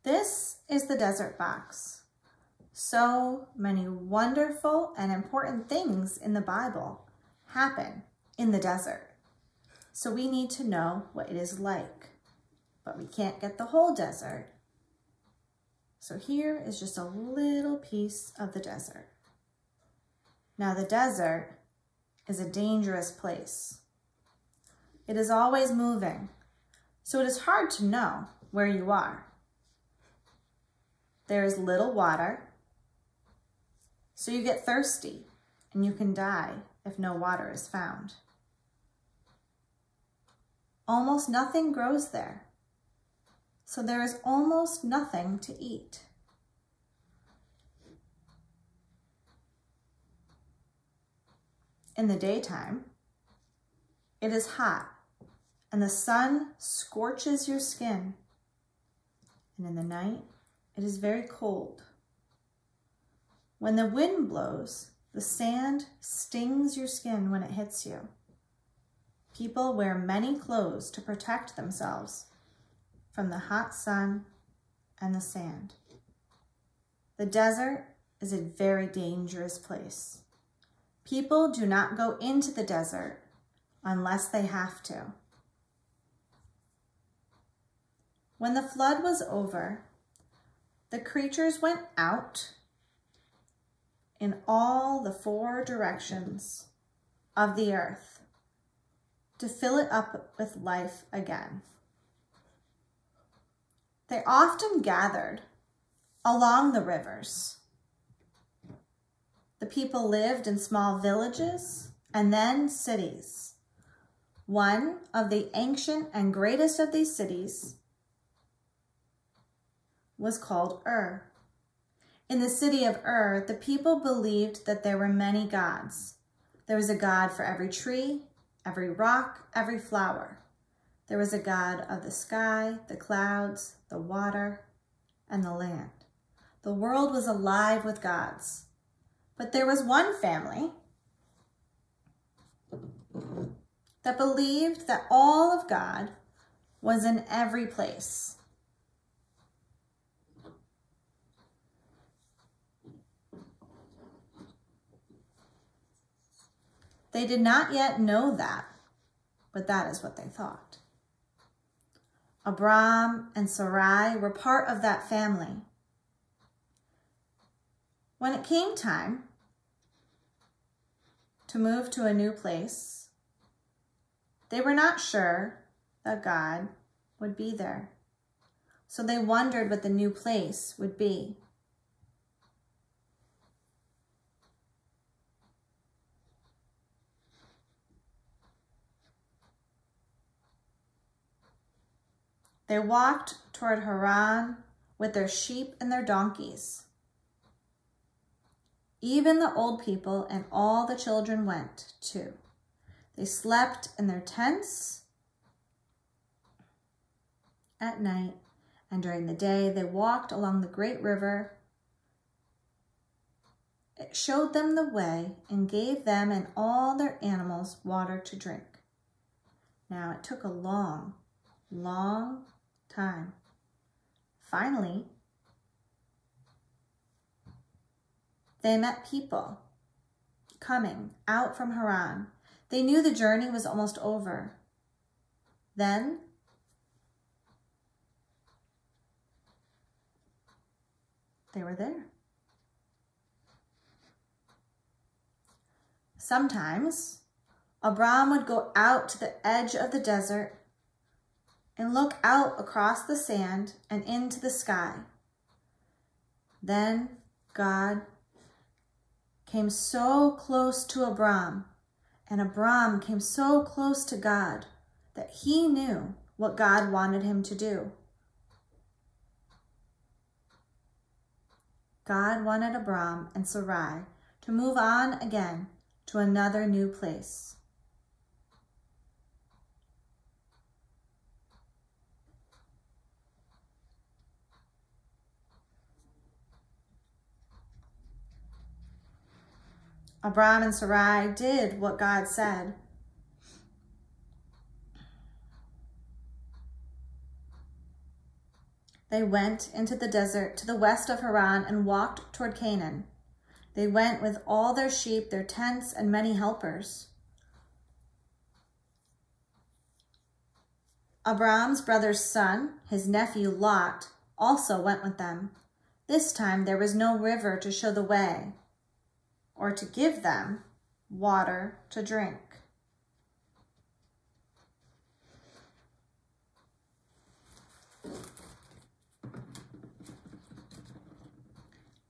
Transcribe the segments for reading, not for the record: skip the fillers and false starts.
This is the desert fox. So many wonderful and important things in the Bible happen in the desert. So we need to know what it is like, but we can't get the whole desert. So here is just a little piece of the desert. Now the desert is a dangerous place. It is always moving, so it is hard to know where you are. There is little water, so you get thirsty and you can die if no water is found. Almost nothing grows there, so there is almost nothing to eat. In the daytime, it is hot and the sun scorches your skin. And in the night, it is very cold. When the wind blows, the sand stings your skin when it hits you. People wear many clothes to protect themselves from the hot sun and the sand. The desert is a very dangerous place. People do not go into the desert unless they have to. When the flood was over, the creatures went out in all the 4 directions of the earth to fill it up with life again. They often gathered along the rivers. The people lived in small villages and then cities. One of the ancient and greatest of these cities was called Ur. In the city of Ur, the people believed that there were many gods. There was a god for every tree, every rock, every flower. There was a god of the sky, the clouds, the water, and the land. The world was alive with gods. But there was one family that believed that all of God was in every place. They did not yet know that, but that is what they thought. Abram and Sarai were part of that family. When it came time to move to a new place, they were not sure that God would be there. So they wondered what the new place would be. They walked toward Haran with their sheep and their donkeys. Even the old people and all the children went too. They slept in their tents at night, and during the day they walked along the great river. It showed them the way and gave them and all their animals water to drink. Now it took a long time. Finally, they met people coming out from Haran. They knew the journey was almost over. Then they were there. Sometimes Abram would go out to the edge of the desert and look out across the sand and into the sky. Then God came so close to Abram, and Abram came so close to God that he knew what God wanted him to do. God wanted Abram and Sarai to move on again to another new place. Abram and Sarai did what God said. They went into the desert to the west of Haran and walked toward Canaan. They went with all their sheep, their tents, and many helpers. Abram's brother's son, his nephew Lot, also went with them. This time there was no river to show the way or to give them water to drink.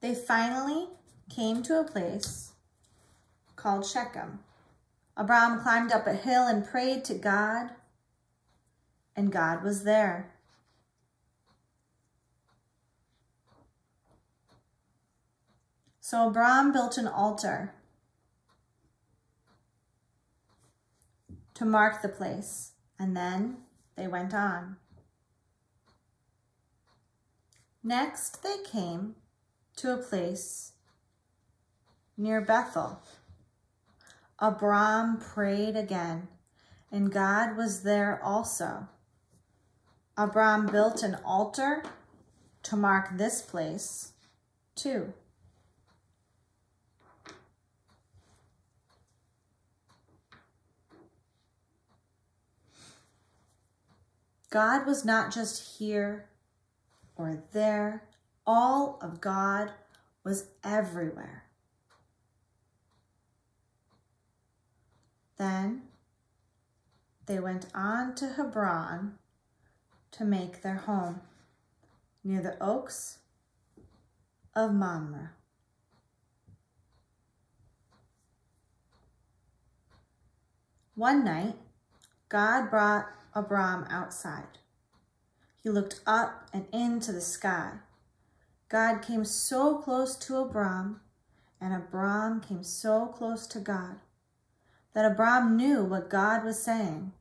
They finally came to a place called Shechem. Abram climbed up a hill and prayed to God, and God was there. So Abram built an altar to mark the place, and then they went on. Next, they came to a place near Bethel. Abram prayed again, and God was there also. Abram built an altar to mark this place too. God was not just here or there. All of God was everywhere. Then they went on to Hebron to make their home near the oaks of Mamre. One night, God brought Abram outside. He looked up and into the sky. God came so close to Abram, and Abram came so close to God, that Abram knew what God was saying.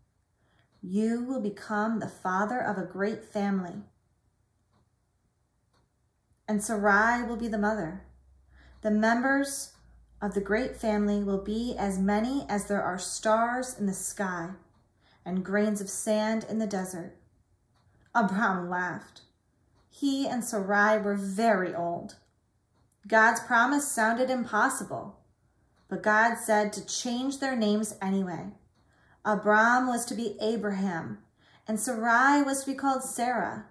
You will become the father of a great family, and Sarai will be the mother. The members of the great family will be as many as there are stars in the sky and grains of sand in the desert. Abram laughed. He and Sarai were very old. God's promise sounded impossible, but God said to change their names anyway. Abram was to be Abraham, and Sarai was to be called Sarah.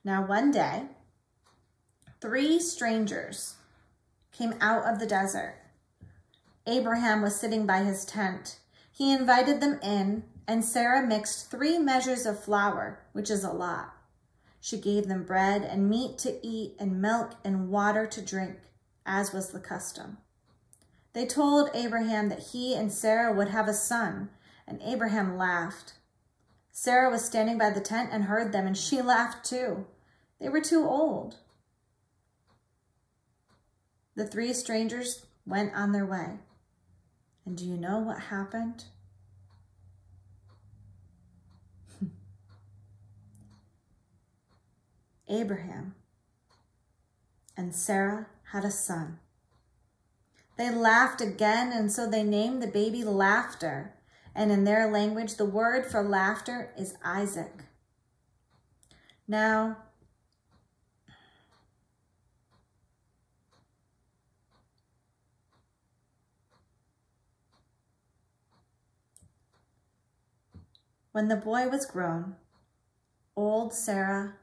Now one day, 3 strangers came out of the desert. Abraham was sitting by his tent. He invited them in, and Sarah mixed 3 measures of flour, which is a lot. She gave them bread and meat to eat and milk and water to drink, as was the custom. They told Abraham that he and Sarah would have a son, and Abraham laughed. Sarah was standing by the tent and heard them, and she laughed too. They were too old. The 3 strangers went on their way. And do you know what happened? Abraham and Sarah had a son. They laughed again, and so they named the baby Laughter. And in their language, the word for laughter is Isaac. Now, when the boy was grown, old Sarah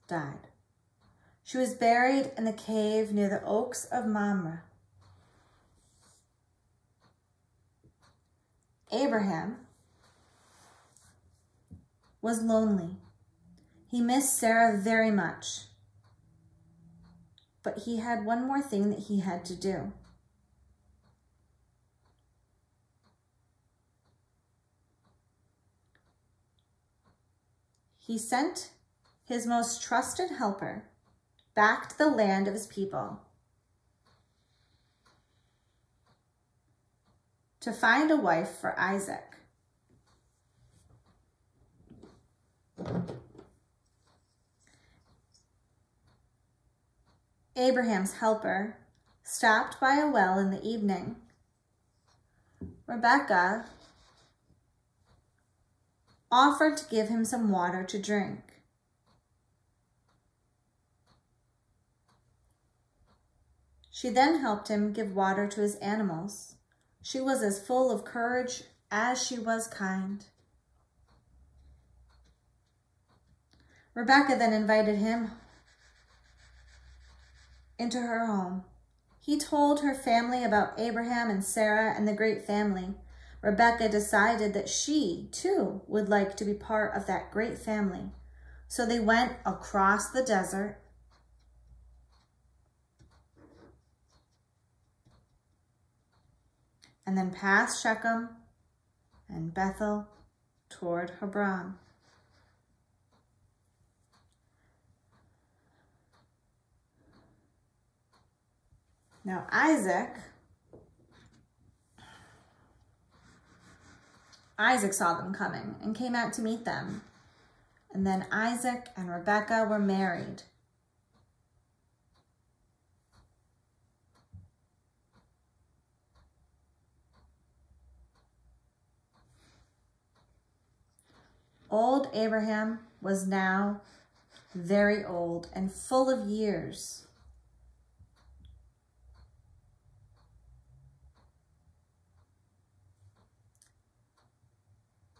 died. She was buried in the cave near the oaks of Mamre. Abraham was lonely. He missed Sarah very much, but he had one more thing that he had to do. He sent his most trusted helper back to the land of his people to find a wife for Isaac. Abraham's helper stopped by a well in the evening. Rebekah offered to give him some water to drink. She then helped him give water to his animals. She was as full of courage as she was kind. Rebekah then invited him into her home. He told her family about Abraham and Sarah and the great family. Rebekah decided that she, too, would like to be part of that great family. So they went across the desert and then past Shechem and Bethel toward Hebron. Now Isaac saw them coming and came out to meet them. And then Isaac and Rebekah were married. Old Abraham was now very old and full of years.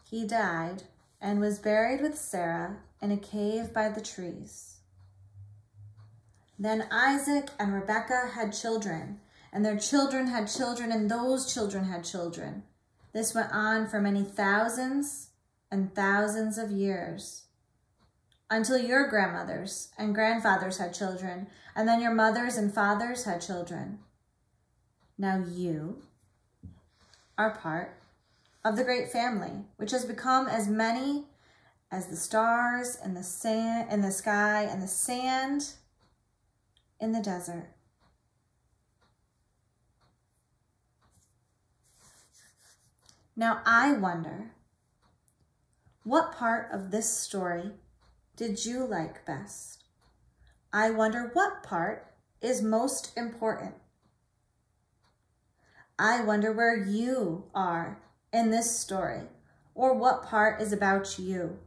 He died and was buried with Sarah in a cave by the trees. Then Isaac and Rebekah had children, and their children had children, and those children had children. This went on for many thousands and thousands of years, until your grandmothers and grandfathers had children, and then your mothers and fathers had children. Now you are part of the great family, which has become as many as the stars in the sand in the sky and the sand in the desert. Now I wonder, what part of this story did you like best? I wonder what part is most important. I wonder where you are in this story, or what part is about you.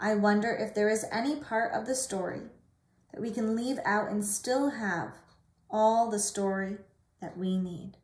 I wonder if there is any part of the story that we can leave out and still have all the story that we need.